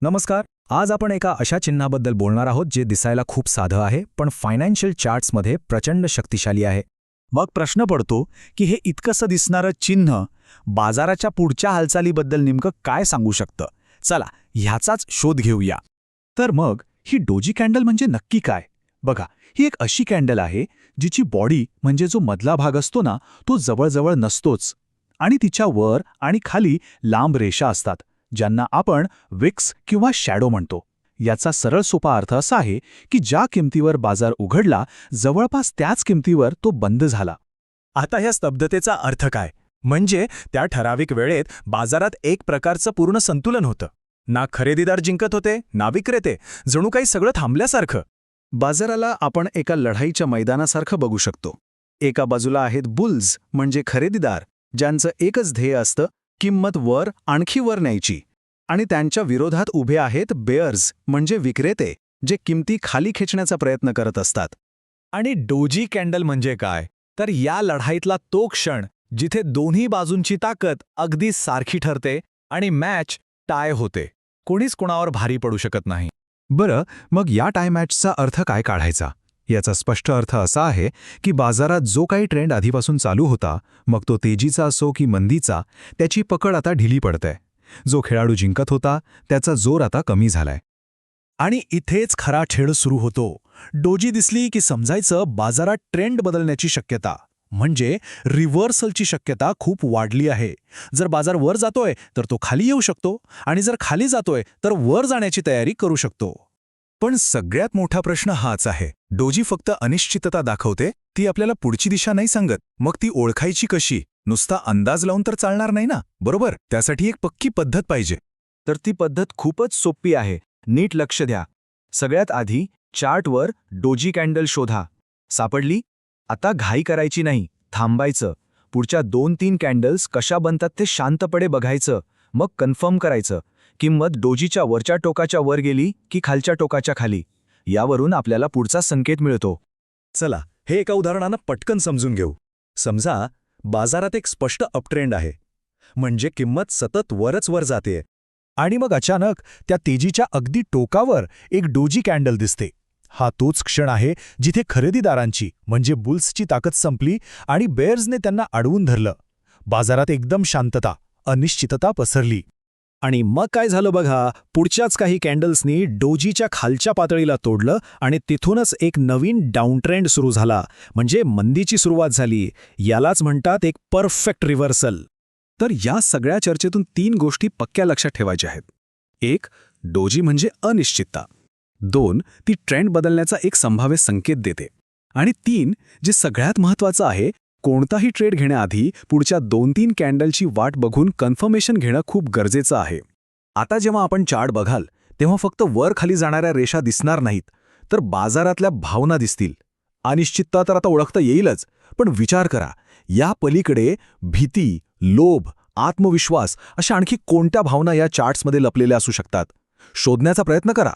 नमस्कार. आज आपण एका अशा चिन्हाबद्दल बोलणार आहोत जे दिसायला खूप साधं आहे पण फायनान्शियल चार्ट्समध्ये प्रचंड शक्तिशाली आहे. मग प्रश्न पडतो की हे इतकंसं दिसणारं चिन्ह बाजाराच्या पुढच्या हालचालीबद्दल नेमकं काय सांगू शकतं. चला ह्याचाच शोध घेऊया. तर मग ही डोजी कॅन्डल म्हणजे नक्की काय. बघा, ही एक अशी कॅन्डल आहे जिची बॉडी म्हणजे जो मधला भाग असतो ना, तो जवळजवळ नसतोच आणि तिच्या वर आणि खाली लांब रेषा असतात ज्यांना आपण विक्स किंवा शॅडो म्हणतो. याचा सरळ सोपा अर्थ असा आहे की ज्या किमतीवर बाजार उघडला जवळपास त्याच किमतीवर तो बंद झाला. आता ह्या स्तब्धतेचा अर्थ काय. म्हणजे त्या ठराविक वेळेत बाजारात एक प्रकारचं पूर्ण संतुलन होतं. ना खरेदीदार जिंकत होते ना विक्रेते. जणू काही सगळं थांबल्यासारखं. बाजाराला आपण एका लढाईच्या मैदानासारखं बघू शकतो. एका बाजूला आहेत बुल्स म्हणजे खरेदीदार ज्यांचं एकच ध्येय असतं, किंमत वर आणखी वर न्यायची. आणि त्यांच्या विरोधात उभे आहेत बेअर्स म्हणजे विक्रेते जे किमती खाली खेचण्याचा प्रयत्न करत असतात. आणि डोजी कॅन्डल म्हणजे काय. तर या लढाईतला तो क्षण जिथे दोन्ही बाजूंची ताकद अगदी सारखी ठरते आणि मॅच टाय होते. कोणीच कोणावर भारी पडू शकत नाही. बरं, मग या टाय मॅचचा अर्थ काय काढायचा. याचा स्पष्ट अर्थ असा आहे की बाजारात जो काही ट्रेंड आधीपासून चालू होता, मग तो तेजीचा असो की मंदीचा, त्याची पकड आता ढिली पडते. जो खेळाडू जिंकत होता त्याचा जोर आता कमी झालाय. आणि इथेच खरा खेळ सुरू होतो. डोजी दिसली की समजायचं बाजारात ट्रेंड बदलण्याची शक्यता म्हणजे रिव्हर्सलची शक्यता खूप वाढली आहे. जर बाजार वर जातोय तर तो खाली येऊ शकतो आणि जर खाली जातोय तर वर जाण्याची तयारी करू शकतो. पण सगळ्यात मोठा प्रश्न हाच आहे. डोजी फक्त अनिश्चितता दाखवते, ती आपल्याला पुढची दिशा नाही सांगत. मग ती ओळखायची कशी. नुसता अंदाज लावून तर चालणार नाही ना, बरोबर. त्यासाठी एक पक्की पद्धत पाहिजे. तर ती पद्धत खूपच सोपी आहे. नीट लक्ष द्या. सगळ्यात आधी चार्टवर डोजी कॅन्डल शोधा. सापडली. आता घाई करायची नाही, थांबायचं. पुढच्या 2-3 कॅन्डल्स कशा बनतात ते शांतपणे बघायचं. मग कन्फर्म करायचं किंमत डोजीच्या वरच्या टोकाच्या वर गेली की खालच्या टोकाच्या खाली. यावरून आपल्याला पुढचा संकेत मिळतो. चला हे एका उदाहरणानं पटकन समजून घेऊ. समजा बाजारात एक स्पष्ट अपट्रेंड आहे, म्हणजे किंमत सतत वरच वर जातेय. आणि मग अचानक त्या तेजीच्या अगदी टोकावर एक डोजी कॅन्डल दिसते. हा तोच क्षण आहे जिथे खरेदीदारांची म्हणजे बुल्सची ताकद संपली आणि बेअर्सने त्यांना अडवून धरलं. बाजारात एकदम शांतता, अनिश्चितता पसरली. आणि मग काय झालं बघा. पुढच्याच काही कॅन्डल्सनी डोजीच्या खालच्या पातळीला तोडलं आणि तिथूनच एक नवीन डाऊनट्रेंड सुरू झाला. म्हणजे मंदीची सुरुवात झाली. यालाच म्हणतात एक परफेक्ट रिव्हर्सल. तर या सगळ्या चर्चेतून 3 गोष्टी पक्क्या लक्षात ठेवायच्या आहेत. 1. डोजी म्हणजे अनिश्चितता. 2. ती ट्रेंड बदलण्याचा एक संभाव्य संकेत देते. आणि 3. जे सगळ्यात महत्त्वाचं आहे, कोणताही ट्रेड घेण्याआधी पुढच्या 2-3 कॅन्डलची वाट बघून कन्फर्मेशन घेणं खूप गरजेचं आहे. आता जेव्हा आपण चार्ट बघाल तेव्हा फक्त वर खाली जाणाऱ्या रेषा दिसणार नाहीत, तर बाजारातल्या भावना दिसतील. अनिश्चितता तर आता ओळखता येईलच, पण विचार करा, या पलीकडे भीती, लोभ, आत्मविश्वास अशा आणखी कोणत्या भावना या चार्ट्समध्ये लपलेल्या असू शकतात. शोधण्याचा प्रयत्न करा.